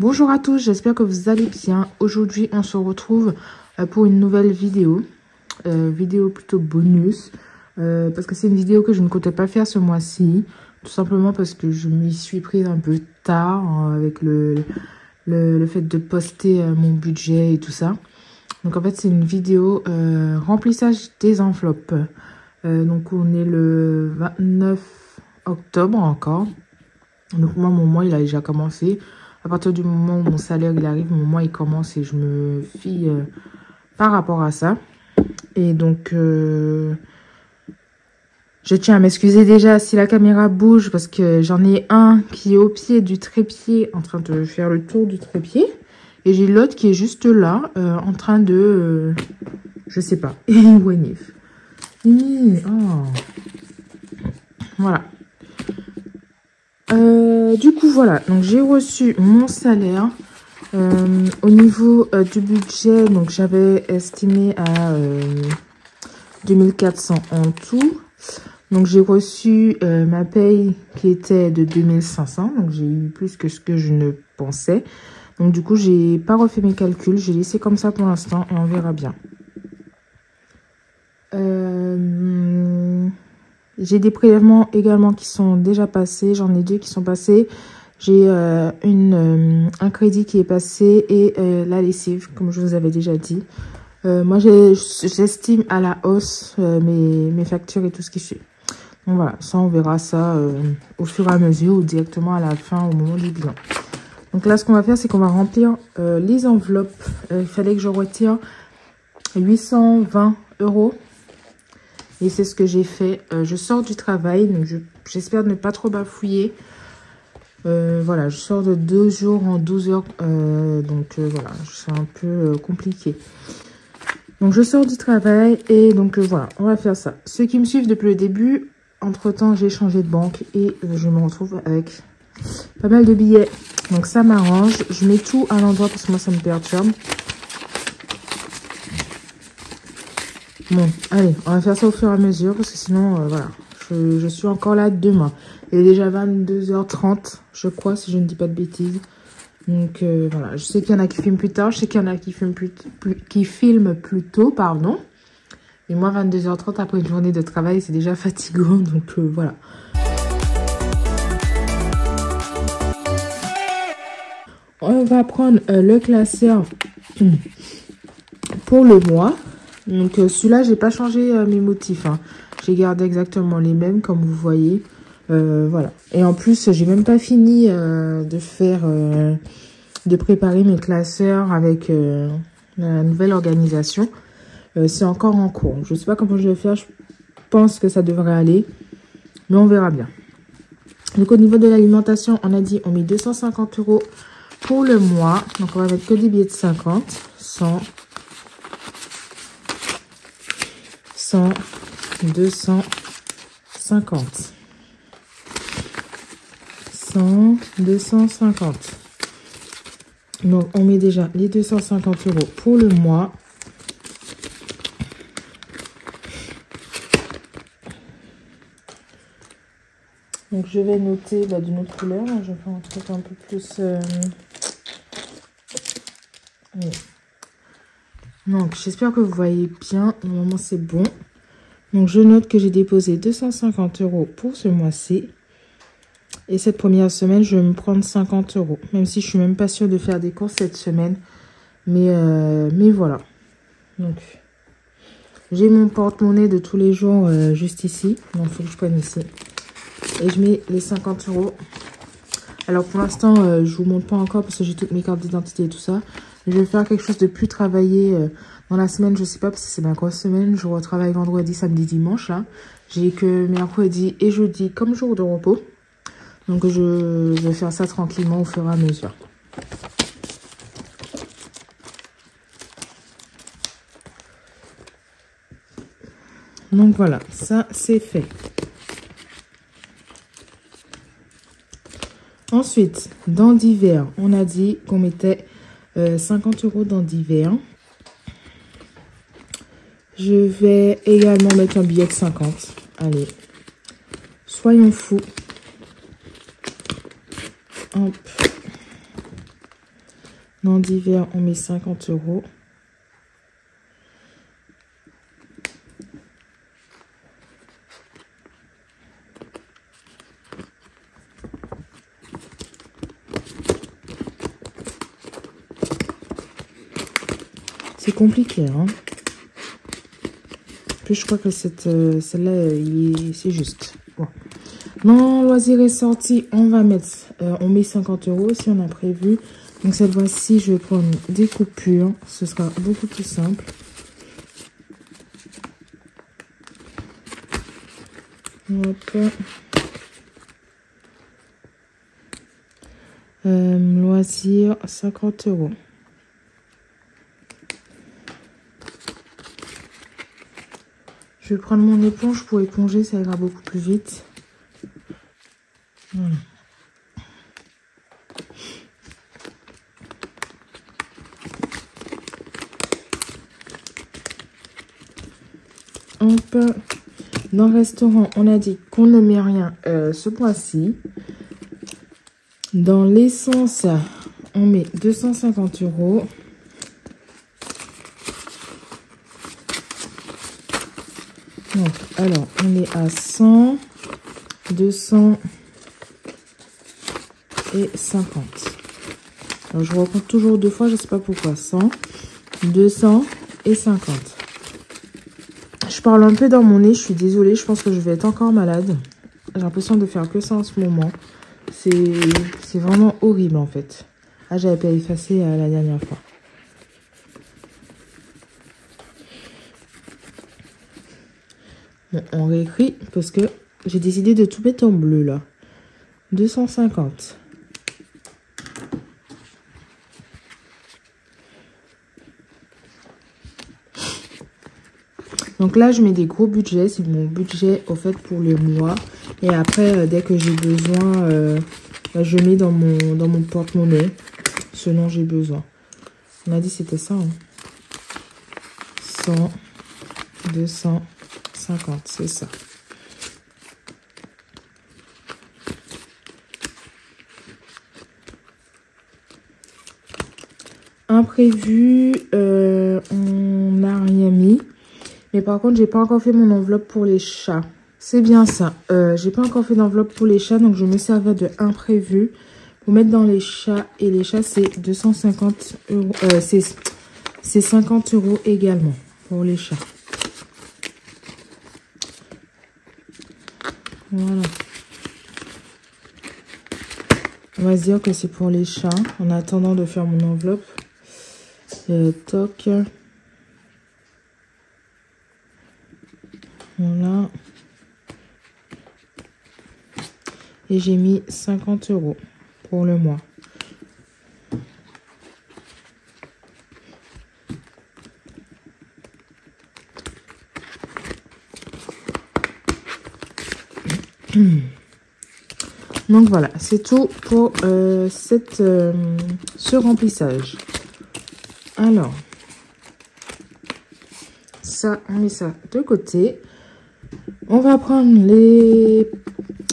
Bonjour à tous, j'espère que vous allez bien. Aujourd'hui, on se retrouve pour une nouvelle vidéo. Vidéo plutôt bonus. Parce que c'est une vidéo que je ne comptais pas faire ce mois-ci. Tout simplement parce que je m'y suis prise un peu tard avec le fait de poster mon budget et tout ça. Donc en fait, c'est une vidéo remplissage des enveloppes. Donc on est le 29 octobre encore. Donc moi, mon mois, il a déjà commencé. À partir du moment où mon salaire il arrive, mon mois il commence et je me fie par rapport à ça. Et donc, je tiens à m'excuser déjà si la caméra bouge parce que j'en ai un qui est au pied du trépied en train de faire le tour du trépied. Et j'ai l'autre qui est juste là en train de, je sais pas, Wenif. Oh. Voilà. Du coup, voilà. Donc, j'ai reçu mon salaire. Au niveau du budget, donc j'avais estimé à 2400 en tout. Donc, j'ai reçu ma paye qui était de 2500. Donc, j'ai eu plus que ce que je ne pensais. Donc, du coup, j'ai pas refait mes calculs. J'ai laissé comme ça pour l'instant et on verra bien. J'ai des prélèvements également qui sont déjà passés. J'en ai 2 qui sont passés. J'ai un crédit qui est passé et la lessive, comme je vous avais déjà dit. Moi, j'estime à la hausse mes factures et tout ce qui suit. Donc voilà, ça, on verra ça au fur et à mesure ou directement à la fin, au moment du bilan. Donc là, ce qu'on va faire, c'est qu'on va remplir les enveloppes. Il fallait que je retire 820 €. Et c'est ce que j'ai fait. Je sors du travail, donc j'espère ne pas trop bafouiller. Voilà, je sors de 2 jours en 12 heures. Voilà, c'est un peu compliqué. Donc, je sors du travail et donc voilà, on va faire ça. Ceux qui me suivent depuis le début, entre-temps, j'ai changé de banque et je me retrouve avec pas mal de billets. Donc, ça m'arrange. Je mets tout à l'endroit parce que moi, ça me perturbe. Bon, allez, on va faire ça au fur et à mesure parce que sinon, voilà, je suis encore là demain. Il est déjà 22h30, je crois, si je ne dis pas de bêtises. Donc, voilà, je sais qu'il y en a qui filment plus tard, je sais qu'il y en a qui filment plus tôt, pardon. Et moi, 22h30 après une journée de travail, c'est déjà fatigant, donc voilà. On va prendre le classeur pour le mois. Donc, celui-là, j'ai pas changé mes motifs. Hein. J'ai gardé exactement les mêmes, comme vous voyez. Voilà. Et en plus, j'ai même pas fini de préparer mes classeurs avec la nouvelle organisation. C'est encore en cours. Je sais pas comment je vais faire. Je pense que ça devrait aller. Mais on verra bien. Donc, au niveau de l'alimentation, on a dit on met 250 € pour le mois. Donc, on va mettre que des billets de 50, 100... 100, 250, 100, 250. Donc, on met déjà les 250 € pour le mois. Donc, je vais noter d'une autre couleur. Je vais faire un truc un peu plus... Oui. Donc, j'espère que vous voyez bien. Normalement, c'est bon. Donc, je note que j'ai déposé 250 € pour ce mois-ci. Et cette première semaine, je vais me prendre 50 €. Même si je suis même pas sûre de faire des courses cette semaine. Mais voilà. Donc, j'ai mon porte-monnaie de tous les jours juste ici. Donc, il faut que je prenne ici. Et je mets les 50 €. Alors, pour l'instant, je vous montre pas encore parce que j'ai toutes mes cartes d'identité et tout ça. Je vais faire quelque chose de plus travaillé dans la semaine. Je sais pas parce que c'est ma grosse semaine. Je retravaille vendredi, samedi, dimanche. Là, j'ai que mercredi et jeudi comme jour de repos. Donc, je vais faire ça tranquillement au fur et à mesure. Donc, voilà. Ça, c'est fait. Ensuite, dans divers, on a dit qu'on mettait 50 € dans divers. Je vais également mettre un billet de 50. Allez, soyons fous. Hop. Dans divers, on met 50 €. C'est compliqué, hein. Puis je crois que celle-là, c'est juste. Bon. Non, loisir est sorti, on va mettre, on met 50 € si on a prévu. Donc cette fois-ci, je vais prendre des coupures. Ce sera beaucoup plus simple. Hop. Loisir, 50 €. Je vais prendre mon éponge pour éponger, ça ira beaucoup plus vite. Voilà. Hop. Dans le restaurant, on a dit qu'on ne met rien ce mois-ci. Dans l'essence, on met 250 €. Donc, alors, on est à 100, 200 et 50. Alors, je recompte toujours deux fois, je ne sais pas pourquoi. 100, 200 et 50. Je parle un peu dans mon nez, je suis désolée, je pense que je vais être encore malade. J'ai l'impression de faire que ça en ce moment. C'est vraiment horrible en fait. Ah, j'avais pas effacé la dernière fois. Bon, on réécrit parce que j'ai décidé de tout mettre en bleu là. 250. Donc là, je mets des gros budgets. C'est mon budget au fait pour le mois. Et après, dès que j'ai besoin, je mets dans mon porte-monnaie ce dont j'ai besoin. On a dit c'était ça. Hein. 100, 250, c'est ça. Imprévu, on n'a rien mis. Mais par contre, j'ai pas encore fait mon enveloppe pour les chats. C'est bien ça. J'ai pas encore fait d'enveloppe pour les chats, donc je me servir de imprévu pour mettre dans les chats. Et les chats, c'est 250 €. C'est 50 € également pour les chats. Voilà. On va se dire que c'est pour les chats. En attendant de faire mon enveloppe. Toc. Voilà. Et j'ai mis 50 € pour le mois. Donc voilà, c'est tout pour ce remplissage. Alors, ça, on met ça de côté. On va prendre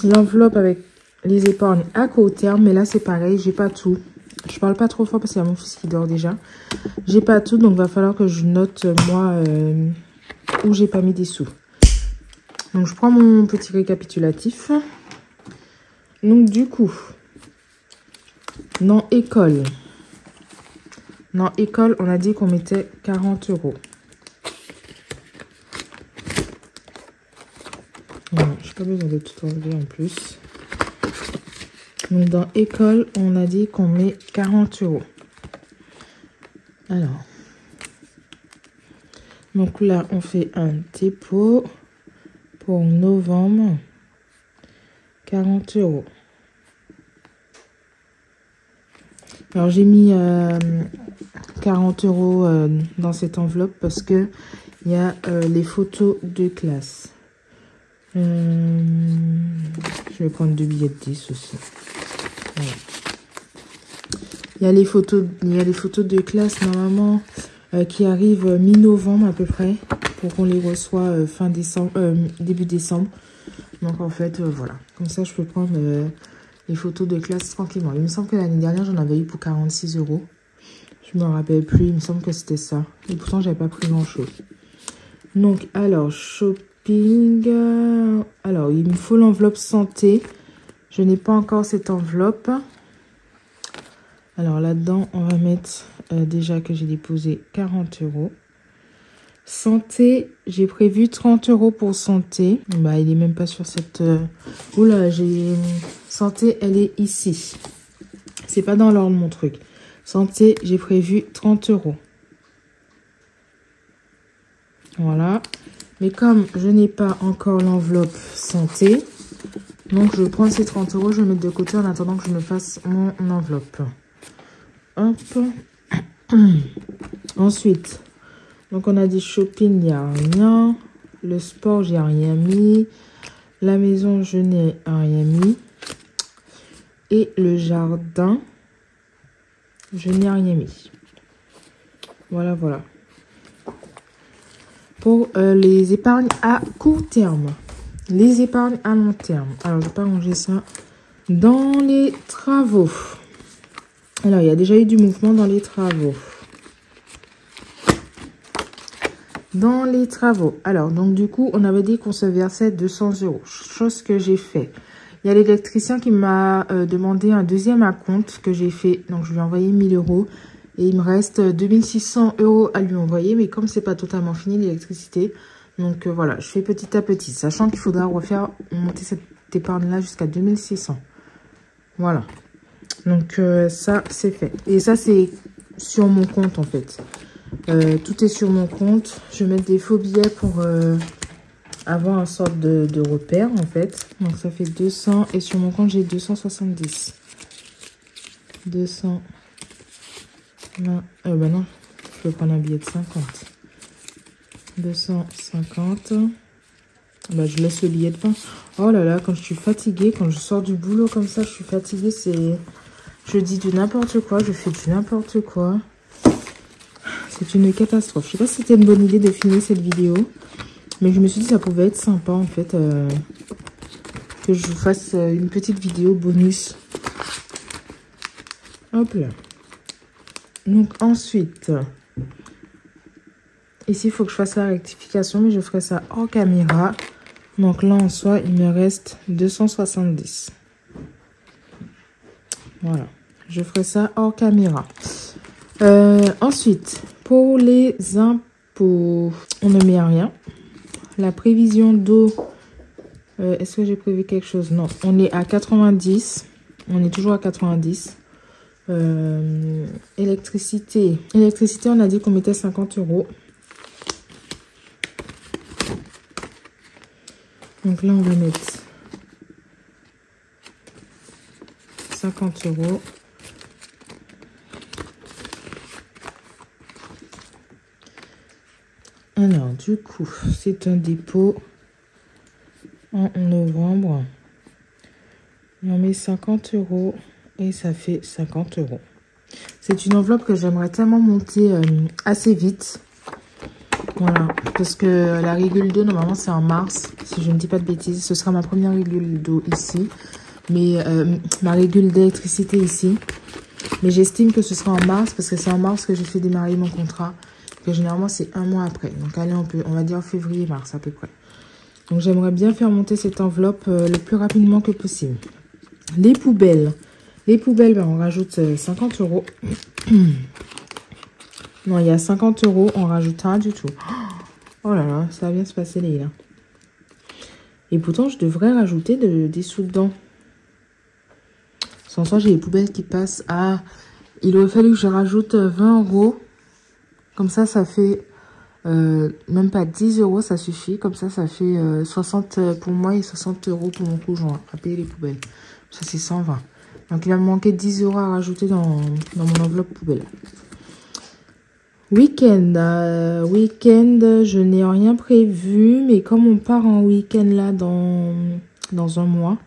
l'enveloppe avec les épargnes à court terme. Mais là, c'est pareil, j'ai pas tout. Je parle pas trop fort parce qu'il y a mon fils qui dort déjà. J'ai pas tout, donc il va falloir que je note, moi, où j'ai pas mis des sous. Donc, je prends mon petit récapitulatif. Donc, du coup, dans école, on a dit qu'on mettait 40 €. Voilà, je n'ai pas besoin de tout enlever en plus. Donc, dans école, on a dit qu'on met 40 €. Alors, donc là, on fait un dépôt pour novembre. 40 €. Alors, j'ai mis 40 € dans cette enveloppe parce que il y a les photos de classe. Je vais prendre 2 billets de 10 aussi. Voilà. Il y a les photos de classe normalement qui arrivent mi-novembre à peu près pour qu'on les reçoit fin décembre, début décembre. Donc en fait voilà, comme ça je peux prendre les photos de classe tranquillement. Il me semble que l'année dernière j'en avais eu pour 46 €. Je me rappelle plus, il me semble que c'était ça. Et pourtant, j'avais pas pris grand-chose. Donc, alors, shopping. Alors, il me faut l'enveloppe santé. Je n'ai pas encore cette enveloppe. Alors, là-dedans, on va mettre déjà que j'ai déposé 40 €. Santé, j'ai prévu 30 € pour santé. Bah, il est même pas sur cette... Oula, j'ai... Santé, elle est ici. C'est pas dans l'ordre mon truc. Santé, j'ai prévu 30 €. Voilà. Mais comme je n'ai pas encore l'enveloppe santé, donc je prends ces 30 €, je vais mettre de côté en attendant que je me fasse mon enveloppe. Hop. Ensuite, donc on a dit shopping, il n'y a rien. Le sport, j'ai rien mis. La maison, je n'ai rien mis. Et le jardin, je n'ai rien mis. Voilà, voilà. Pour les épargnes à court terme. Les épargnes à long terme. Alors, je vais pas ranger ça dans les travaux. Alors, il y a déjà eu du mouvement dans les travaux. Dans les travaux. Alors, donc du coup, on avait dit qu'on se versait 200 €. Chose que j'ai fait. Il y a l'électricien qui m'a demandé un deuxième acompte que j'ai fait. Donc, je lui ai envoyé 1 000 €. Et il me reste 2600 € à lui envoyer. Mais comme c'est pas totalement fini l'électricité, donc voilà, je fais petit à petit. Sachant qu'il faudra refaire monter cette épargne-là jusqu'à 2600. Voilà. Donc ça, c'est fait. Et ça, c'est sur mon compte en fait. Tout est sur mon compte. Je vais mettre des faux billets pour avoir une sorte de repère en fait. Donc ça fait 200. Et sur mon compte, j'ai 270. 200. Non, bah non, je vais prendre un billet de 50. 250. Bah, je laisse le billet de 20. Oh là là, quand je suis fatiguée, quand je sors du boulot comme ça, je suis fatiguée, c'est... Je dis du n'importe quoi, je fais du n'importe quoi. C'est une catastrophe. Je sais pas si c'était une bonne idée de filmer cette vidéo, mais je me suis dit que ça pouvait être sympa en fait, que je vous fasse une petite vidéo bonus. Hop là. Donc ensuite, ici il faut que je fasse la rectification, mais je ferai ça hors caméra. Donc là en soi, il me reste 270. Voilà, je ferai ça hors caméra. Ensuite, pour les impôts, on ne met rien. La prévision d'eau, est-ce que j'ai prévu quelque chose? Non, on est à 90. On est toujours à 90. Électricité, on a dit qu'on mettait 50 €. Donc là, on va mettre 50 €. Alors, du coup, c'est un dépôt en novembre. On met 50 € et ça fait 50 €. C'est une enveloppe que j'aimerais tellement monter assez vite. Voilà, parce que la régule d'eau, normalement, c'est en mars, si je ne dis pas de bêtises. Ce sera ma première régule d'eau ici, mais ma régule d'électricité ici. Mais j'estime que ce sera en mars, parce que c'est en mars que j'ai fait démarrer mon contrat. Que généralement, c'est un mois après. Donc, allez, on va dire février-mars à peu près. Donc, j'aimerais bien faire monter cette enveloppe le plus rapidement que possible. Les poubelles. Les poubelles, ben, on rajoute 50 €. Non, il y a 50 €, on rajoute rien du tout. Oh là là, ça va bien se passer, les gars. Et pourtant, je devrais rajouter des sous dedans. Sans ça, j'ai les poubelles qui passent à... Il aurait fallu que je rajoute 20 €. Comme ça, ça fait... même pas 10 €, ça suffit. Comme ça, ça fait 60 pour moi et 60 € pour mon conjoint à payer les poubelles. Ça, c'est 120. Donc, il va me manquer 10 € à rajouter dans mon enveloppe poubelle. Week-end. Week-end, je n'ai rien prévu. Mais comme on part en week-end là dans un mois,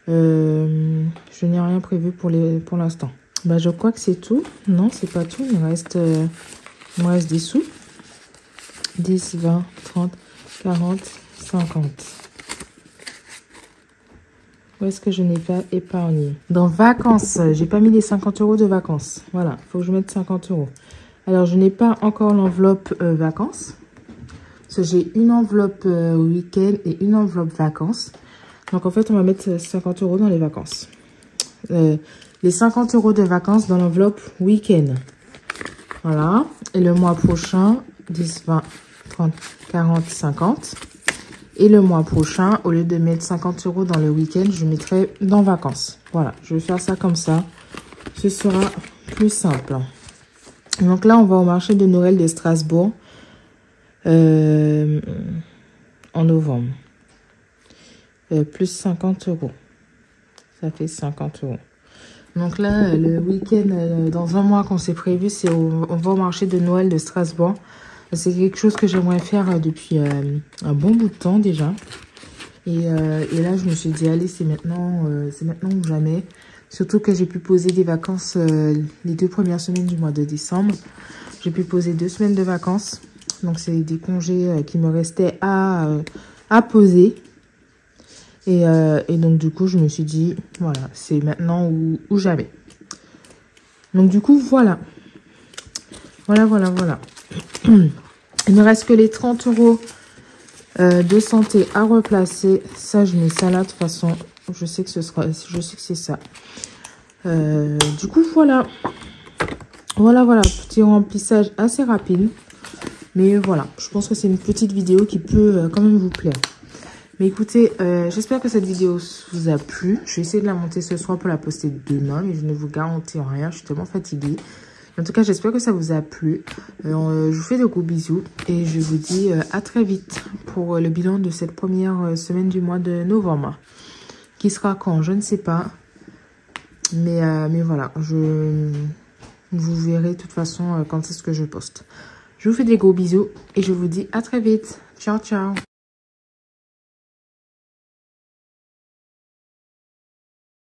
je n'ai rien prévu pour l'instant. Bah, je crois que c'est tout. Non, c'est pas tout. Il me reste des sous. 10, 20, 30, 40, 50. Où est-ce que je n'ai pas épargné? Dans vacances, j'ai pas mis les 50 € de vacances. Voilà, il faut que je mette 50 €. Alors, je n'ai pas encore l'enveloppe vacances. Parce que j'ai une enveloppe week-end et une enveloppe vacances. Donc, en fait, on va mettre 50 € dans les vacances. Les 50 € de vacances dans l'enveloppe week-end. Voilà. Et le mois prochain, 10, 20, 30, 40, 50. Et le mois prochain, au lieu de mettre 50 € dans le week-end, je mettrai dans vacances. Voilà, je vais faire ça comme ça. Ce sera plus simple. Donc là, on va au marché de Noël de Strasbourg en novembre. Plus 50 €. Ça fait 50 €. Donc là, le week-end, dans un mois qu'on s'est prévu, c'est on va au marché de Noël de Strasbourg. C'est quelque chose que j'aimerais faire depuis un bon bout de temps déjà. Et là, je me suis dit, allez, c'est maintenant ou jamais. Surtout que j'ai pu poser des vacances les 2 premières semaines du mois de décembre. J'ai pu poser 2 semaines de vacances. Donc, c'est des congés qui me restaient à poser. Et donc, du coup, je me suis dit, voilà, c'est maintenant ou jamais. Donc, du coup, voilà. Voilà. Il ne reste que les 30 € de santé à replacer. Ça, je mets ça là, de toute façon. Je sais que c'est ça. Du coup, voilà. Voilà. Petit remplissage assez rapide. Mais voilà, je pense que c'est une petite vidéo qui peut quand même vous plaire. Mais écoutez, j'espère que cette vidéo vous a plu. Je vais essayer de la monter ce soir pour la poster demain, mais je ne vous garantis rien. Je suis tellement fatiguée. En tout cas, j'espère que ça vous a plu. Je vous fais de gros bisous et je vous dis à très vite pour le bilan de cette première semaine du mois de novembre. Qui sera quand? Je ne sais pas. Mais voilà, vous verrez de toute façon quand est-ce que je poste. Je vous fais des gros bisous et je vous dis à très vite. Ciao, ciao.